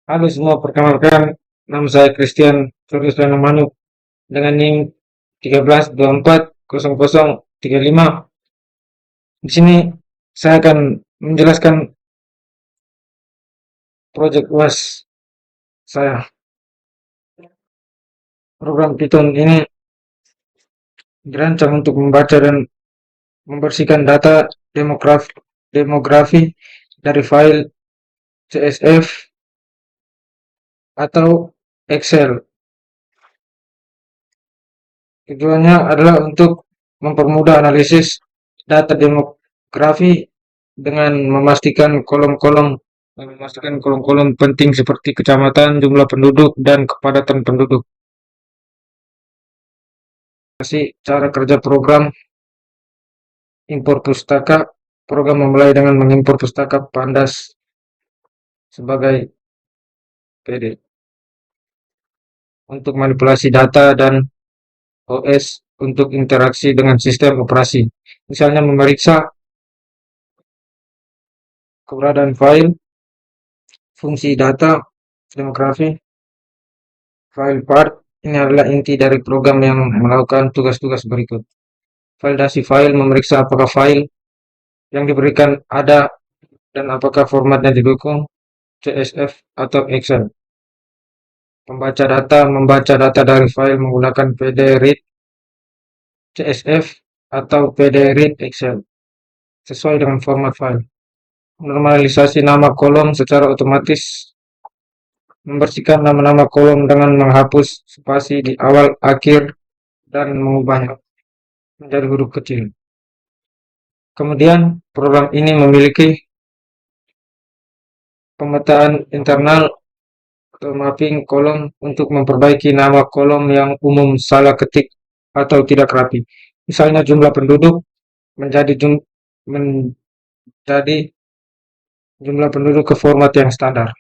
Halo semua, perkenalkan nama saya Christian Surya Manuk dengan NIM 13240035. Di sini saya akan menjelaskan proyek UAS saya. Program Python ini dirancang untuk membaca dan membersihkan data demografi dari file CSV atau Excel. Tujuannya adalah untuk mempermudah analisis data demografi dengan memastikan kolom-kolom penting seperti kecamatan, jumlah penduduk, dan kepadatan penduduk. Cara kerja program impor pustaka. Program memulai dengan mengimpor pustaka Pandas sebagai PD untuk manipulasi data dan OS untuk interaksi dengan sistem operasi. Misalnya memeriksa keberadaan file, fungsi data, demografi, file part. Ini adalah inti dari program yang melakukan tugas-tugas berikut. Validasi file, memeriksa apakah file yang diberikan ada dan apakah formatnya didukung CSV atau Excel. Membaca data dari file menggunakan PD-read CSV atau PD-read Excel sesuai dengan format file. Normalisasi nama kolom secara otomatis, membersihkan nama-nama kolom dengan menghapus spasi di awal, akhir, dan mengubahnya menjadi huruf kecil. Kemudian, program ini memiliki pemetaan internal atau mapping kolom untuk memperbaiki nama kolom yang umum salah ketik atau tidak rapi. Misalnya jumlah penduduk menjadi jumlah penduduk ke format yang standar.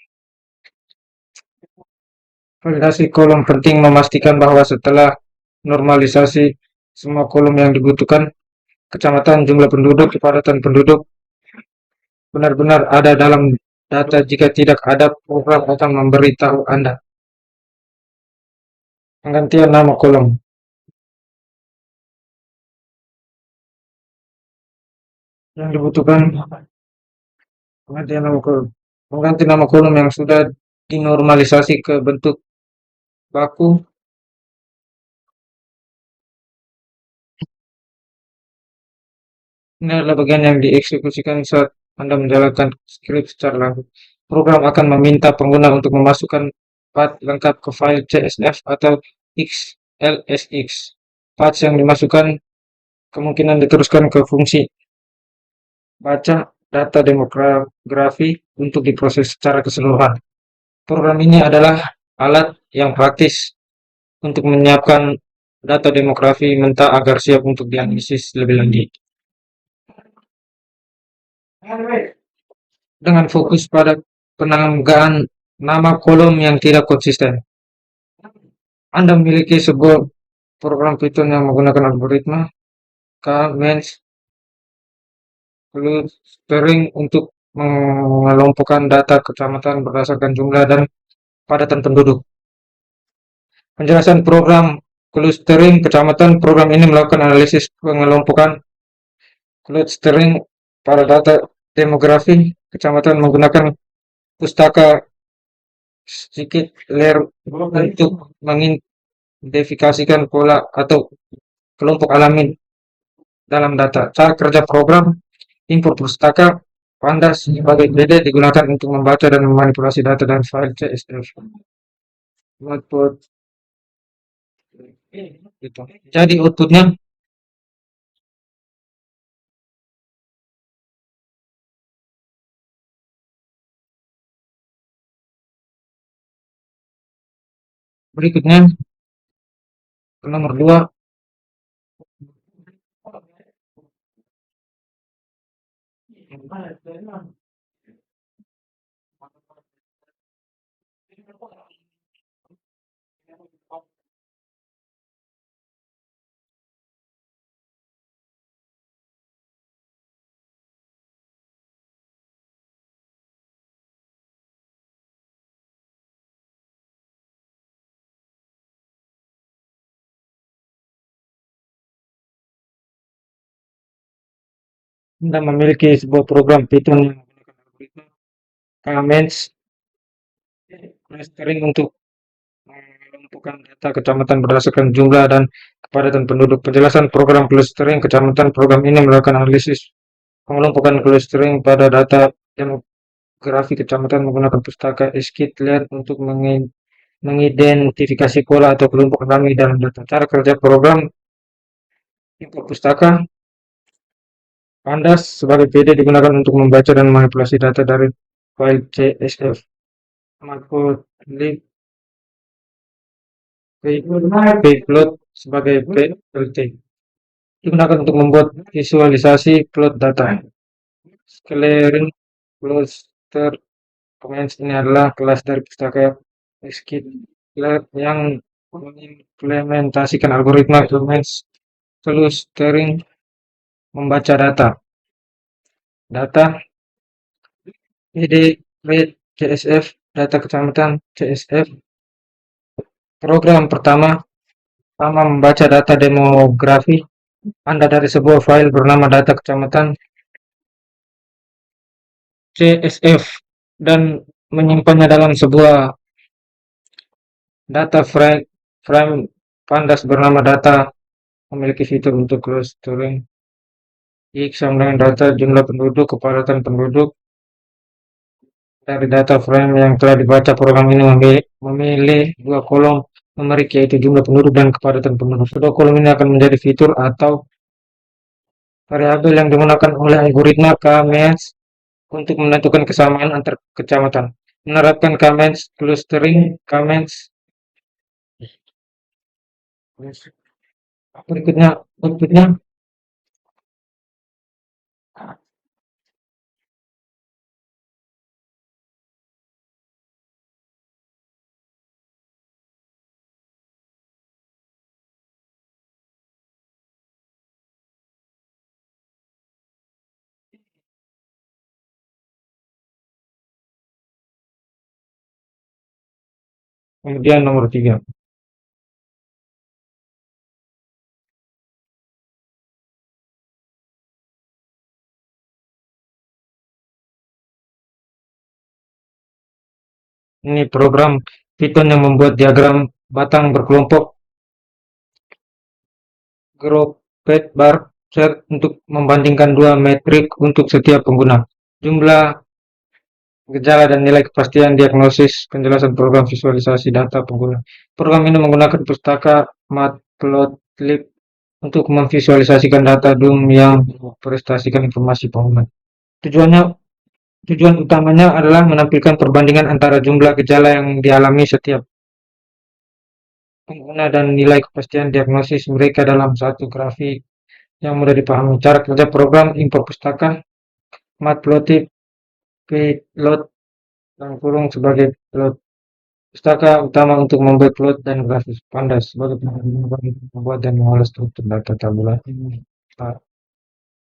Validasi kolom penting, memastikan bahwa setelah normalisasi semua kolom yang dibutuhkan, kecamatan, jumlah penduduk, kepadatan penduduk, benar-benar ada dalam data. Jika tidak ada, program akan memberitahu Anda. Penggantian nama kolom. Yang dibutuhkan mengganti nama kolom yang sudah dinormalisasi ke bentuk baku. Ini adalah bagian yang dieksekusikan saat Anda menjalankan script secara langsung. Program akan meminta pengguna untuk memasukkan path lengkap ke file CSV atau XLSX. Path yang dimasukkan kemungkinan diteruskan ke fungsi baca data demografi untuk diproses secara keseluruhan. Program ini adalah alat yang praktis untuk menyiapkan data demografi mentah agar siap untuk dianalisis lebih lanjut. Dengan fokus pada penanggaan nama kolom yang tidak konsisten. Anda memiliki sebuah program Python yang menggunakan algoritma K-means clustering untuk mengelompokkan data kecamatan berdasarkan jumlah dan padatan penduduk. Penjelasan program clustering kecamatan. Program ini melakukan analisis pengelompokan clustering pada data demografi kecamatan menggunakan pustaka sedikit layer untuk mengidentifikasikan pola atau kelompok alami dalam data. Cara kerja program: import pustaka Pandas sebagai PD digunakan untuk membaca dan memanipulasi data dan file CSV. Output itu. Jadi outputnya berikutnya nomor 2. Anda memiliki sebuah program Python yang menggunakan algoritma K-means clustering untuk mengumpulkan data kecamatan berdasarkan jumlah dan kepadatan penduduk. Penjelasan program clustering kecamatan. Program ini melakukan analisis pengelompokan clustering pada data demografi kecamatan menggunakan pustaka sklearn untuk mengidentifikasi pola atau kelompok alami dalam data. Cara kerja program: input pustaka. Pandas sebagai PD digunakan untuk membaca dan manipulasi data dari file CSV. Matplotlib pplot sebagai PLT digunakan untuk membuat visualisasi plot data. Scalaring cluster commands ini adalah kelas dari pustaka sklearn yang mengimplementasikan algoritma commands clustering membaca data. PD read CSV data kecamatan CSV. Program pertama membaca data demografi Anda dari sebuah file bernama data kecamatan CSV dan menyimpannya dalam sebuah data frame pandas bernama data memiliki fitur untuk clustering X sama dengan data jumlah penduduk, kepadatan penduduk. Dari data frame yang telah dibaca, program ini memilih dua kolom numerik yaitu jumlah penduduk dan kepadatan penduduk. Kedua kolom ini akan menjadi fitur atau variabel yang digunakan oleh algoritma K-means untuk menentukan kesamaan antar kecamatan. Menerapkan K-means clustering. K-means berikutnya outputnya kemudian nomor 3. Ini program Python yang membuat diagram batang berkelompok grouped bar chart untuk membandingkan dua metrik untuk setiap pengguna. Jumlah gejala dan nilai kepastian diagnosis. Penjelasan program visualisasi data pengguna. Program ini menggunakan pustaka Matplotlib untuk memvisualisasikan data DOM yang mempresentasikan informasi pengguna. Tujuan utamanya adalah menampilkan perbandingan antara jumlah gejala yang dialami setiap pengguna dan nilai kepastian diagnosis mereka dalam satu grafik yang mudah dipahami. Cara kerja program: import pustaka Matplotlib plot dan kurung sebagai plot. Pustaka utama untuk membuat plot dan grafis. Pandas sebagai membuat dan mengolah struktur data tabulasi.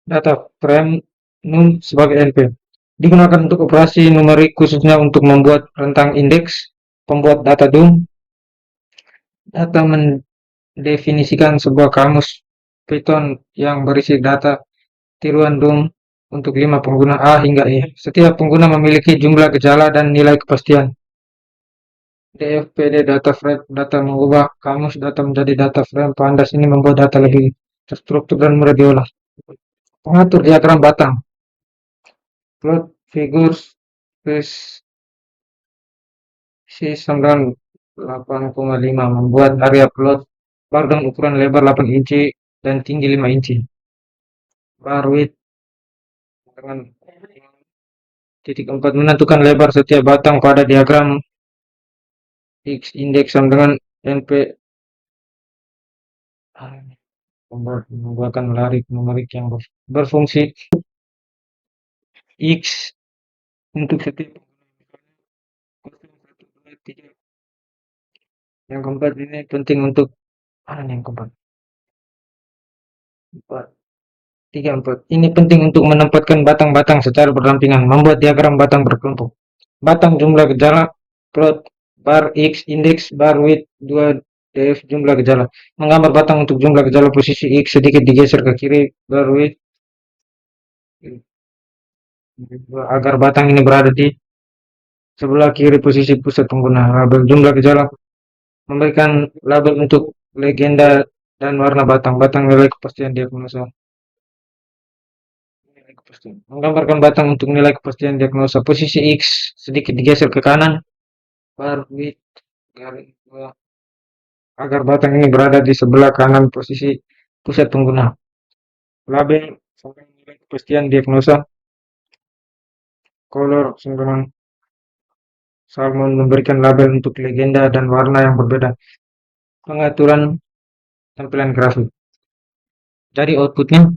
Data frame num sebagai NP digunakan untuk operasi numerik khususnya untuk membuat rentang indeks. Pembuat data DOM. Data mendefinisikan sebuah kamus Python yang berisi data tiruan DOM untuk 5 pengguna A hingga E. Setiap pengguna memiliki jumlah gejala dan nilai kepastian. DFPD data frame data mengubah kamus data menjadi data frame. Pandas ini membuat data lebih terstruktur dan mudah diolah. Pengatur diagram batang. Plot figures C9 8,5 membuat area plot bar dengan ukuran lebar 8 inci dan tinggi 5 inci. Bar width dengan titik 4 menentukan lebar setiap batang pada diagram. X indeks sama dengan NP membuatkan lari numerik yang berfungsi X untuk setiap yang keempat ini penting untuk yang keempat 4 ini penting untuk menempatkan batang-batang secara berdampingan, membuat diagram batang berkelompok. Batang jumlah gejala plot bar X indeks bar width 2 df jumlah gejala. Menggambar batang untuk jumlah gejala posisi X sedikit digeser ke kiri bar width agar batang ini berada di sebelah kiri posisi pusat pengguna. Label jumlah gejala memberikan label untuk legenda dan warna batang. Batang nilai kepastian diagnosa. Menggambarkan batang untuk nilai kepastian diagnosa. Posisi X sedikit digeser ke kanan, baru width garis bawah, agar batang ini berada di sebelah kanan posisi pusat pengguna. Label sampai nilai kepastian diagnosa. Color Salmon Salmon memberikan label untuk legenda dan warna yang berbeda. Pengaturan tampilan grafik. Dari outputnya